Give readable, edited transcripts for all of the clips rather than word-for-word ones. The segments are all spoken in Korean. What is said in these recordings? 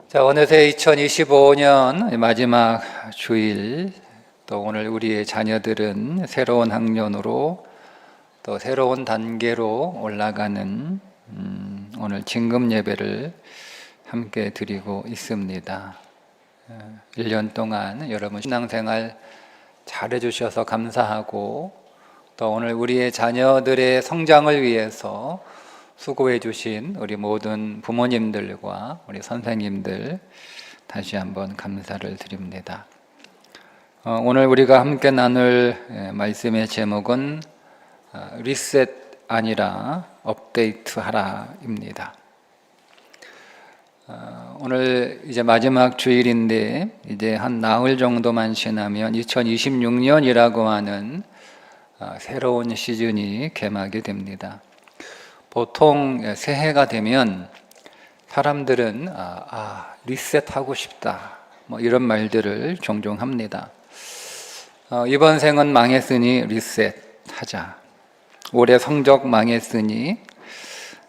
자, 어느새 2025년 마지막 주일, 또 오늘 우리의 자녀들은 새로운 학년으로 또 새로운 단계로 올라가는 오늘 진금 예배를 함께 드리고 있습니다. 1년 동안 여러분 신앙생활 잘해 주셔서 감사하고, 또 오늘 우리의 자녀들의 성장을 위해서 수고해 주신 우리 모든 부모님들과 우리 선생님들 다시 한번 감사를 드립니다. 오늘 우리가 함께 나눌 말씀의 제목은 리셋 아니라 업데이트 하라입니다. 오늘 이제 마지막 주일인데 이제 한 나흘 정도만 지나면 2026년이라고 하는 새로운 시즌이 개막이 됩니다. 보통 새해가 되면 사람들은 리셋하고 싶다, 뭐 이런 말들을 종종 합니다. 이번 생은 망했으니 리셋하자. 올해 성적 망했으니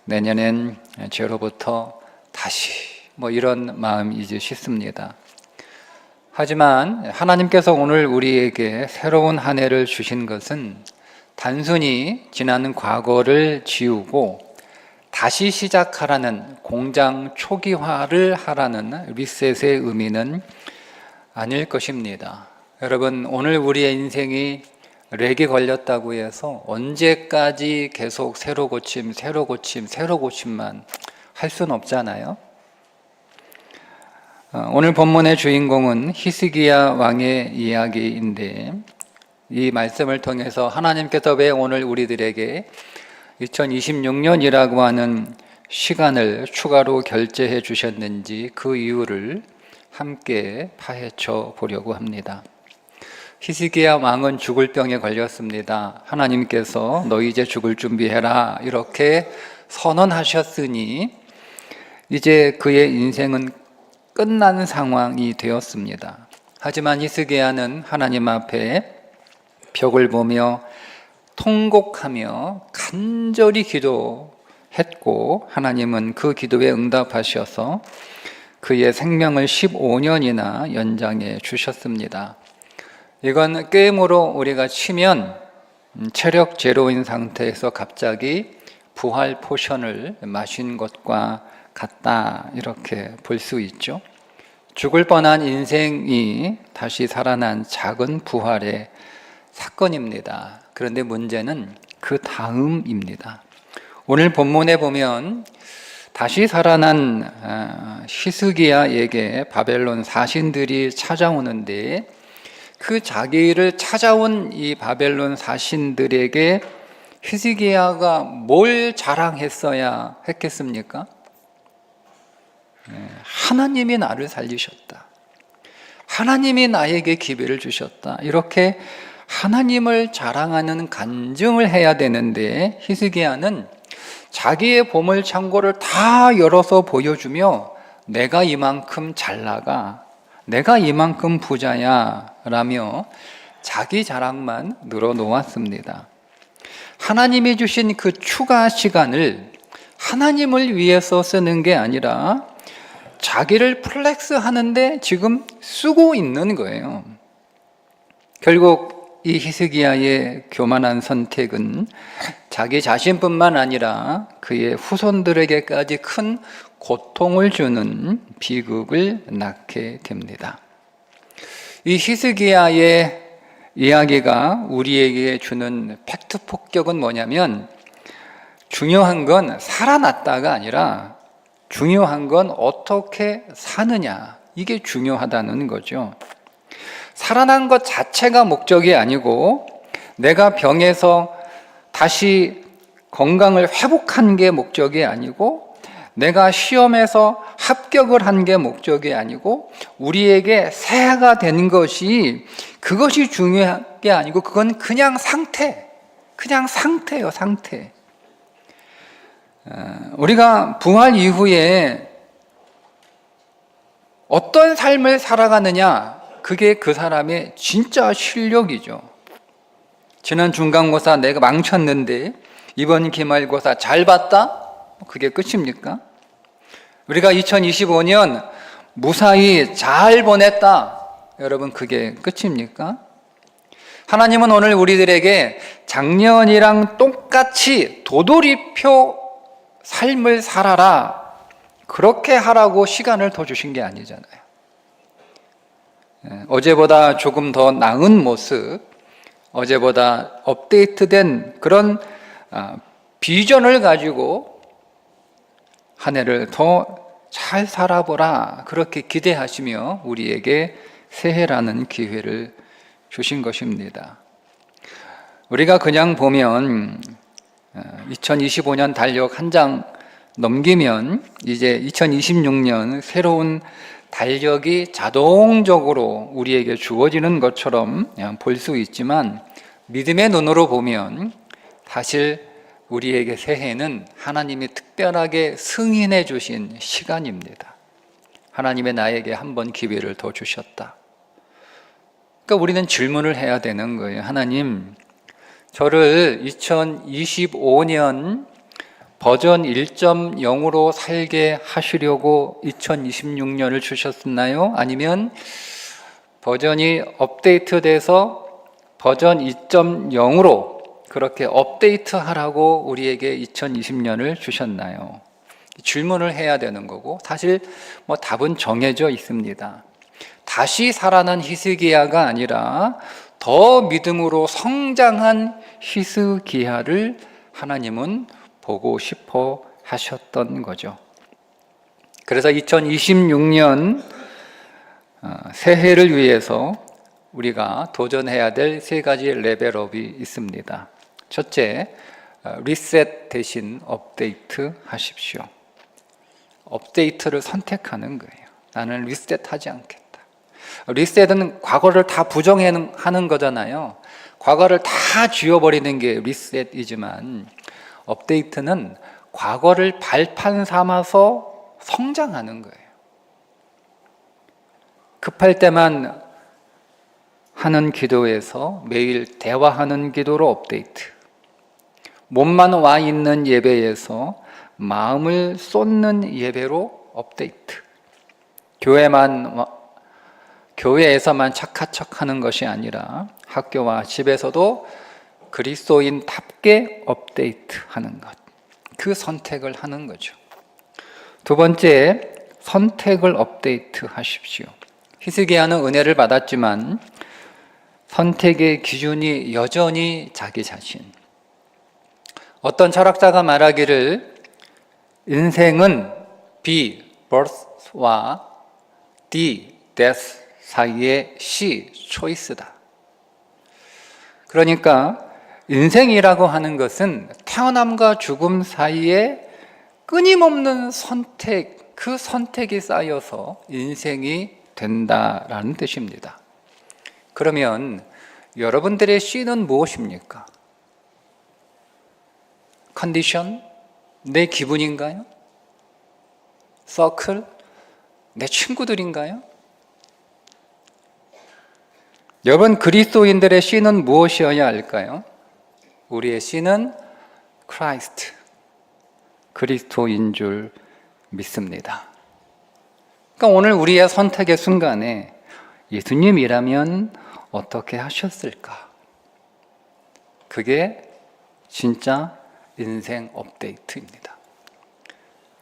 내년엔 제로부터 다시, 뭐 이런 마음이지 싶습니다. 하지만 하나님께서 오늘 우리에게 새로운 한 해를 주신 것은 단순히 지난 과거를 지우고 다시 시작하라는, 공장 초기화를 하라는 리셋의 의미는 아닐 것입니다. 여러분, 오늘 우리의 인생이 렉이 걸렸다고 해서 언제까지 계속 새로 고침만 할 수는 없잖아요. 오늘 본문의 주인공은 히스기야 왕의 이야기인데, 이 말씀을 통해서 하나님께서 왜 오늘 우리들에게 2026년이라고 하는 시간을 추가로 결제해 주셨는지 그 이유를 함께 파헤쳐 보려고 합니다. 히스기야 왕은 죽을 병에 걸렸습니다. 하나님께서 너 이제 죽을 준비해라 이렇게 선언하셨으니 이제 그의 인생은 끝난 상황이 되었습니다. 하지만 히스기야는 하나님 앞에 벽을 보며 통곡하며 간절히 기도했고, 하나님은 그 기도에 응답하셔서 그의 생명을 15년이나 연장해 주셨습니다. 이건 게임으로 우리가 치면 체력 제로인 상태에서 갑자기 부활 포션을 마신 것과 같다, 이렇게 볼 수 있죠. 죽을 뻔한 인생이 다시 살아난 작은 부활의 사건입니다. 그런데 문제는 그 다음입니다. 오늘 본문에 보면 다시 살아난 히스기야에게 바벨론 사신들이 찾아오는데, 그 자기를 찾아온 이 바벨론 사신들에게 히스기야가 뭘 자랑했어야 했겠습니까? 하나님이 나를 살리셨다, 하나님이 나에게 기회를 주셨다, 이렇게 하나님을 자랑하는 간증을 해야 되는데, 히스기야는 자기의 보물 창고를 다 열어서 보여주며 내가 이만큼 잘 나가, 내가 이만큼 부자야 라며 자기 자랑만 늘어놓았습니다. 하나님이 주신 그 추가 시간을 하나님을 위해서 쓰는 게 아니라 자기를 플렉스 하는데 지금 쓰고 있는 거예요. 결국 이 히스기야의 교만한 선택은 자기 자신뿐만 아니라 그의 후손들에게까지 큰 고통을 주는 비극을 낳게 됩니다. 이 히스기야의 이야기가 우리에게 주는 팩트 폭격은 뭐냐면, 중요한 건 살아났다가 아니라 중요한 건 어떻게 사느냐, 이게 중요하다는 거죠. 살아난 것 자체가 목적이 아니고, 내가 병에서 다시 건강을 회복한 게 목적이 아니고, 내가 시험에서 합격을 한 게 목적이 아니고, 우리에게 새해가 된 것이, 그것이 중요한 게 아니고, 그건 그냥 상태예요, 상태. 우리가 부활 이후에 어떤 삶을 살아가느냐, 그게 그 사람의 진짜 실력이죠. 지난 중간고사 내가 망쳤는데 이번 기말고사 잘 봤다? 그게 끝입니까? 우리가 2025년 무사히 잘 보냈다. 여러분, 그게 끝입니까? 하나님은 오늘 우리들에게 작년이랑 똑같이 도돌이표 삶을 살아라, 그렇게 하라고 시간을 더 주신 게 아니잖아요. 어제보다 조금 더 나은 모습, 어제보다 업데이트된 그런 비전을 가지고 한 해를 더 잘 살아보라, 그렇게 기대하시며 우리에게 새해라는 기회를 주신 것입니다. 우리가 그냥 보면 2025년 달력 한 장 넘기면 이제 2026년 새로운 달력이 자동적으로 우리에게 주어지는 것처럼 볼 수 있지만, 믿음의 눈으로 보면 사실 우리에게 새해는 하나님이 특별하게 승인해 주신 시간입니다. 하나님의 나에게 한 번 기회를 더 주셨다. 그러니까 우리는 질문을 해야 되는 거예요. 하나님, 저를 2025년 버전 1.0으로 살게 하시려고 2026년을 주셨나요? 아니면 버전이 업데이트돼서 버전 2.0으로 그렇게 업데이트하라고 우리에게 2020년을 주셨나요? 질문을 해야 되는 거고, 사실 답은 정해져 있습니다. 다시 살아난 히스기야가 아니라 더 믿음으로 성장한 히스기야를 하나님은 보고 싶어 하셨던 거죠. 그래서 2026년 새해를 위해서 우리가 도전해야 될 세 가지 레벨업이 있습니다. 첫째, 리셋 대신 업데이트 하십시오. 업데이트를 선택하는 거예요. 나는 리셋하지 않겠다. 리셋은 과거를 다 부정하는 거잖아요. 과거를 다 지워버리는 게 리셋이지만, 업데이트는 과거를 발판 삼아서 성장하는 거예요. 급할 때만 하는 기도에서 매일 대화하는 기도로 업데이트, 몸만 와 있는 예배에서 마음을 쏟는 예배로 업데이트, 교회에서만 착하척하는 것이 아니라 학교와 집에서도 그리스도인답게 업데이트하는 것, 그 선택을 하는 거죠. 두 번째, 선택을 업데이트하십시오. 히스기야는 은혜를 받았지만 선택의 기준이 여전히 자기 자신. 어떤 철학자가 말하기를 인생은 B, birth와 D, death 사이의 C, choice다. 그러니까 인생이라고 하는 것은 태어남과 죽음 사이에 끊임없는 선택, 그 선택이 쌓여서 인생이 된다라는 뜻입니다. 그러면 여러분들의 C는 무엇입니까? 컨디션? 내 기분인가요? 서클? 내 친구들인가요? 여러분, 그리스도인들의 C는 무엇이어야 할까요? 우리의 C는 크라이스트, 그리스도인 줄 믿습니다. 그러니까 오늘 우리의 선택의 순간에 예수님이라면 어떻게 하셨을까? 그게 진짜 인생 업데이트입니다.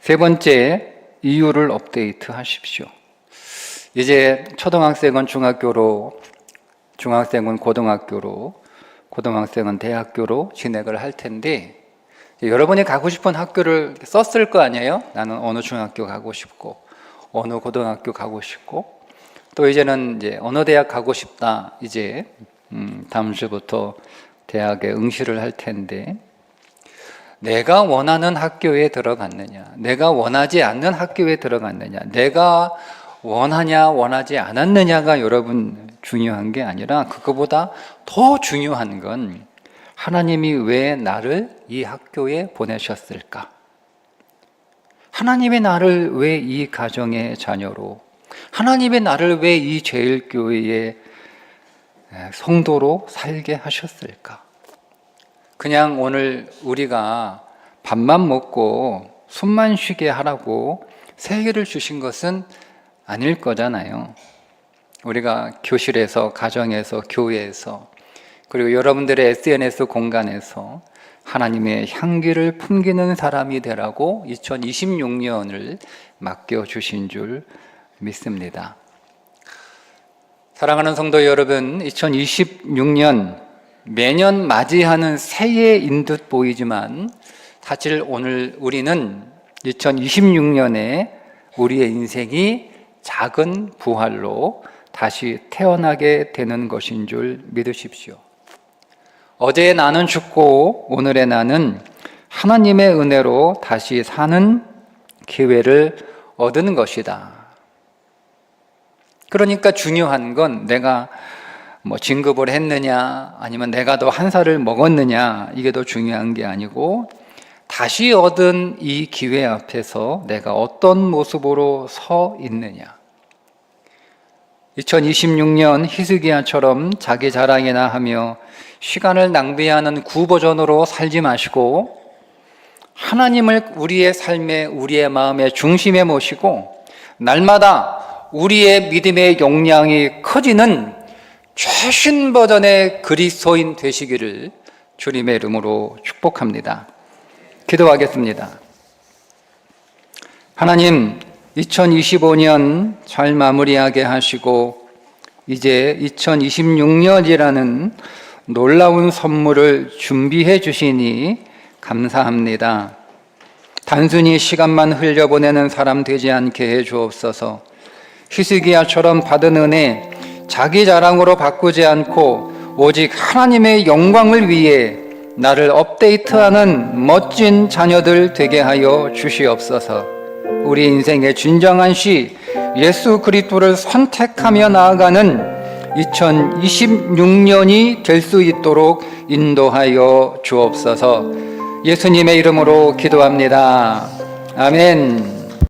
세 번째, 이유를 업데이트 하십시오. 이제 초등학생은 중학교로, 중학생은 고등학교로, 고등학생은 대학교로 진학을 할 텐데, 여러분이 가고 싶은 학교를 썼을 거 아니에요? 나는 어느 중학교 가고 싶고, 어느 고등학교 가고 싶고, 또 이제는 이제 어느 대학 가고 싶다. 이제 다음 주부터 대학에 응시를 할 텐데, 내가 원하는 학교에 들어갔느냐, 내가 원하지 않는 학교에 들어갔느냐, 내가 원하냐 원하지 않았느냐가 여러분 중요한 게 아니라, 그거보다 더 중요한 건 하나님이 왜 나를 이 학교에 보내셨을까? 하나님이 나를 왜 이 가정의 자녀로, 하나님이 나를 왜 이 제일교회의 성도로 살게 하셨을까? 그냥 오늘 우리가 밥만 먹고 숨만 쉬게 하라고 새해를 주신 것은 아닐 거잖아요. 우리가 교실에서, 가정에서, 교회에서, 그리고 여러분들의 SNS 공간에서 하나님의 향기를 풍기는 사람이 되라고 2026년을 맡겨주신 줄 믿습니다. 사랑하는 성도 여러분, 2026년 매년 맞이하는 새해인 듯 보이지만 사실 오늘 우리는 2026년에 우리의 인생이 작은 부활로 다시 태어나게 되는 것인 줄 믿으십시오. 어제의 나는 죽고 오늘의 나는 하나님의 은혜로 다시 사는 기회를 얻은 것이다. 그러니까 중요한 건 내가 진급을 했느냐, 아니면 내가 더 한 살을 먹었느냐, 이게 더 중요한 게 아니고 다시 얻은 이 기회 앞에서 내가 어떤 모습으로 서 있느냐. 2026년 히스기야처럼 자기 자랑이나 하며 시간을 낭비하는 구버전으로 살지 마시고 하나님을 우리의 삶에, 우리의 마음의 중심에 모시고 날마다 우리의 믿음의 용량이 커지는 최신 버전의 그리스도인 되시기를 주님의 이름으로 축복합니다. 기도하겠습니다. 하나님, 2025년 잘 마무리하게 하시고 이제 2026년이라는 놀라운 선물을 준비해 주시니 감사합니다. 단순히 시간만 흘려보내는 사람 되지 않게 해 주옵소서. 히스기야처럼 받은 은혜 자기 자랑으로 바꾸지 않고 오직 하나님의 영광을 위해 나를 업데이트하는 멋진 자녀들 되게 하여 주시옵소서. 우리 인생의 진정한 시 예수 그리스도를 선택하며 나아가는 2026년이 될 수 있도록 인도하여 주옵소서. 예수님의 이름으로 기도합니다. 아멘.